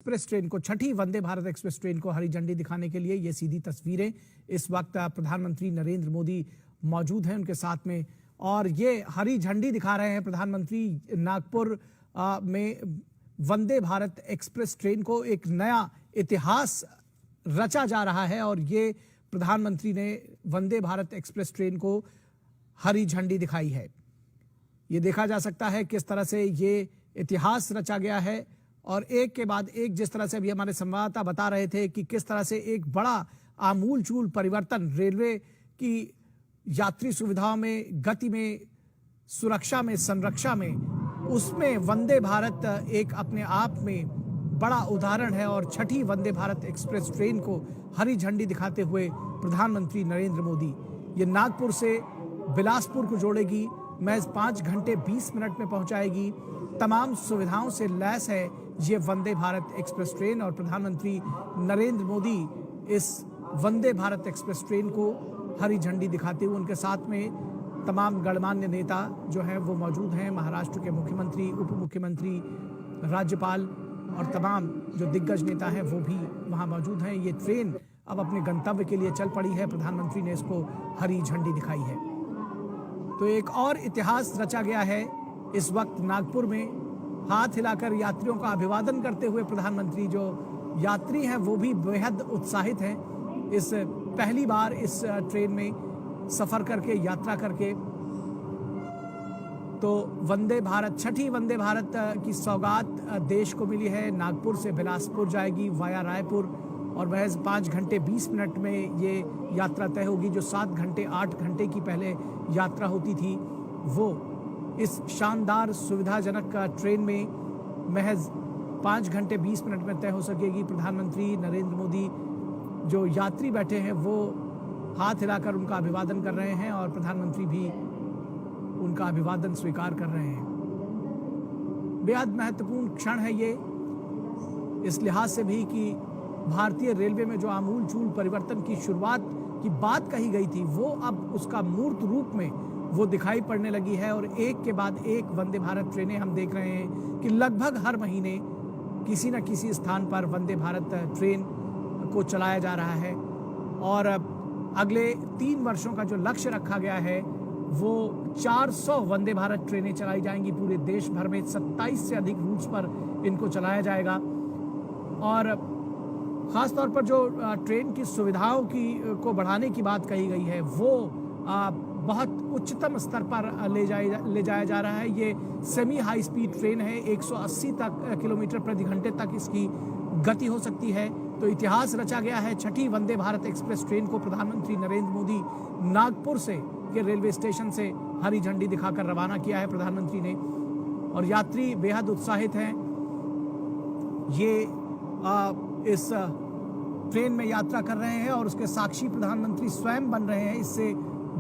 Express train को, छठी Vande Bharat express train को हरी झंडी दिखाने के लिए ये सीधी तस्वीरें इस वक्त प्रधानमंत्री नरेंद्र मोदी मौजूद हैं उनके साथ में, और ये हरी झंडी दिखा रहे हैं प्रधानमंत्री। नागपुर में वंदे भारत एक्सप्रेस ट्रेन को एक नया इतिहास रचा जा रहा है और ये प्रधानमंत्री ने वंदे भारत एक्सप्रेस ट्रेन को हरी झंडी दिखाई है। ये देखा जा सकता है किस तरह से ये इतिहास रचा गया है और एक के बाद एक, जिस तरह से अभी हमारे संवाददाता बता रहे थे कि किस तरह से एक बड़ा आमूलचूल परिवर्तन रेलवे की यात्री सुविधाओं में, गति में, सुरक्षा में, संरक्षा में, उसमें वंदे भारत एक अपने आप में बड़ा उदाहरण है। और छठी वंदे भारत एक्सप्रेस ट्रेन को हरी झंडी दिखाते हुए प्रधानमंत्री नरेंद्र मोदी, ये नागपुर से बिलासपुर को जोड़ेगी, महज 5 घंटे 20 मिनट में पहुंचाएगी। तमाम सुविधाओं से लैस है ये वंदे भारत एक्सप्रेस ट्रेन और प्रधानमंत्री नरेंद्र मोदी इस वंदे भारत एक्सप्रेस ट्रेन को हरी झंडी दिखाते हुए, उनके साथ में तमाम गणमान्य नेता जो हैं वो मौजूद हैं। महाराष्ट्र के मुख्यमंत्री, उप मुख्यमंत्री, राज्यपाल और तमाम जो दिग्गज नेता हैं वो भी वहाँ मौजूद हैं। ये ट्रेन अब अपने गंतव्य के लिए चल पड़ी है, प्रधानमंत्री ने इसको हरी झंडी दिखाई है। तो एक और इतिहास रचा गया है इस वक्त नागपुर में। हाथ हिलाकर यात्रियों का अभिवादन करते हुए प्रधानमंत्री, जो यात्री हैं वो भी बेहद उत्साहित हैं इस पहली बार इस ट्रेन में सफर करके, यात्रा करके। तो वंदे भारत, छठी वंदे भारत की सौगात देश को मिली है। नागपुर से बिलासपुर जाएगी वाया रायपुर और महज 5 घंटे 20 मिनट में ये यात्रा तय होगी। जो 7 घंटे 8 घंटे की पहले यात्रा होती थी वो इस शानदार सुविधाजनक ट्रेन में महज 5 घंटे 20 मिनट में तय हो सकेगी। प्रधानमंत्री नरेंद्र मोदी, जो यात्री बैठे हैं वो हाथ हिलाकर उनका अभिवादन कर रहे हैं और प्रधानमंत्री भी उनका अभिवादन स्वीकार कर रहे हैं। बेहद महत्वपूर्ण क्षण है ये इस लिहाज से भी कि भारतीय रेलवे में जो आमूलचूल परिवर्तन की शुरुआत की बात कही गई थी वो अब उसका मूर्त रूप में वो दिखाई पड़ने लगी है। और एक के बाद एक वंदे भारत ट्रेनें हम देख रहे हैं कि लगभग हर महीने किसी न किसी स्थान पर वंदे भारत ट्रेन को चलाया जा रहा है। और अगले 3 वर्षों का जो लक्ष्य रखा गया है वो 400 वंदे भारत ट्रेनें चलाई जाएंगी पूरे देश भर में। 27 से अधिक रूट्स पर इनको चलाया जाएगा। और ख़ास तौर पर जो ट्रेन की सुविधाओं को बढ़ाने की बात कही गई है वो बहुत उच्चतम स्तर पर ले जाया जा रहा है। ये सेमी हाई स्पीड ट्रेन है, 180 किलोमीटर प्रति घंटे तक इसकी गति हो सकती है। तो इतिहास रचा गया है। छठी वंदे भारत एक्सप्रेस ट्रेन को प्रधानमंत्री नरेंद्र मोदी नागपुर से के रेलवे स्टेशन से हरी झंडी दिखाकर रवाना किया है प्रधानमंत्री ने, और यात्री बेहद उत्साहित हैं। ये इस ट्रेन में यात्रा कर रहे हैं और उसके साक्षी प्रधानमंत्री स्वयं बन रहे हैं। इससे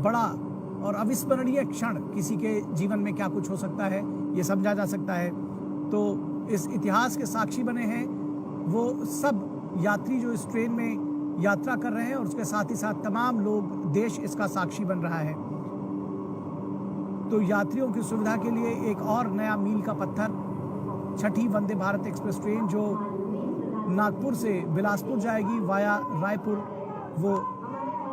बड़ा और अविस्मरणीय क्षण किसी के जीवन में क्या कुछ हो सकता है ये समझा जा सकता है। तो इस इतिहास के साक्षी बने हैं वो सब यात्री जो इस ट्रेन में यात्रा कर रहे हैं और उसके साथ ही साथ तमाम लोग, देश इसका साक्षी बन रहा है। तो यात्रियों की सुविधा के लिए एक और नया मील का पत्थर, छठी वंदे भारत एक्सप्रेस ट्रेन जो नागपुर से बिलासपुर जाएगी वाया रायपुर, वो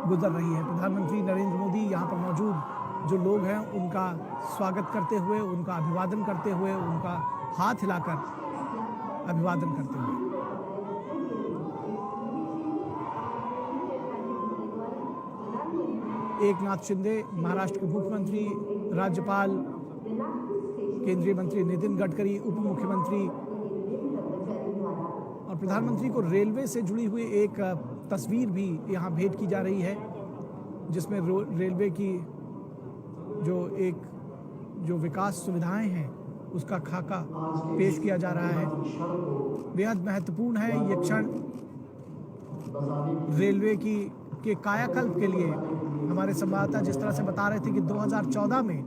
गुजर रही है। प्रधानमंत्री नरेंद्र मोदी यहाँ पर मौजूद जो लोग हैं उनका स्वागत करते हुए, उनका अभिवादन करते हुए, उनका हाथ हिलाकर अभिवादन करते हुए। एकनाथ शिंदे, महाराष्ट्र के मुख्यमंत्री, राज्यपाल, केंद्रीय मंत्री नितिन गडकरी, उप मुख्यमंत्री और प्रधानमंत्री को रेलवे से जुड़ी हुई एक तस्वीर भी यहाँ भेंट की जा रही है जिसमें रेलवे की जो विकास सुविधाएं हैं उसका खाका पेश किया जा रहा है। बेहद महत्वपूर्ण है ये क्षण रेलवे के कायाकल्प के लिए। हमारे संवाददाता जिस तरह से बता रहे थे कि 2014 में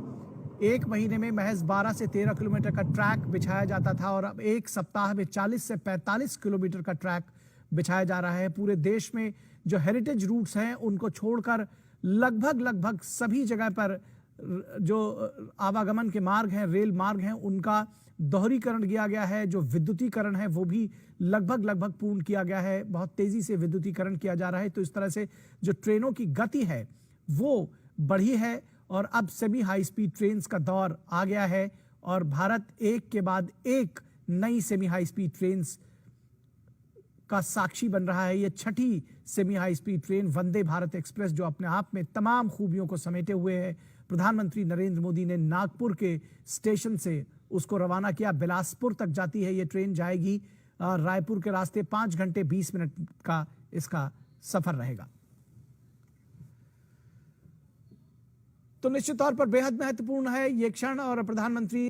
एक महीने में महज 12 से 13 किलोमीटर का ट्रैक बिछाया जाता था और अब एक सप्ताह में 40 से 45 किलोमीटर का ट्रैक बिछाया जा रहा है। पूरे देश में जो हेरिटेज रूट्स हैं उनको छोड़कर लगभग सभी जगह पर जो आवागमन के मार्ग हैं, रेल मार्ग हैं, उनका दोहरीकरण किया गया है। जो विद्युतीकरण है वो भी लगभग पूर्ण किया गया है। बहुत तेजी से विद्युतीकरण किया जा रहा है। तो इस तरह से जो ट्रेनों की गति है वो बढ़ी है और अब सेमी हाई स्पीड ट्रेन्स का दौर आ गया है और भारत एक के बाद एक नई सेमी हाई स्पीड ट्रेन्स का साक्षी बन रहा है। ये छठी semi high speed train Vande Bharat express, जो अपने आप में तमाम खूबियों को समेटे हुए है। प्रधानमंत्री नरेंद्र मोदी ने नागपुर के स्टेशन से उसको रवाना किया। बिलासपुर तक जाती है ये ट्रेन, जाएगी रायपुर के रास्ते। 5 घंटे 20 मिनट का इसका सफर रहेगा। तो निश्चित तौर पर बेहद महत्वपूर्ण है ये क्षण और प्रधानमंत्री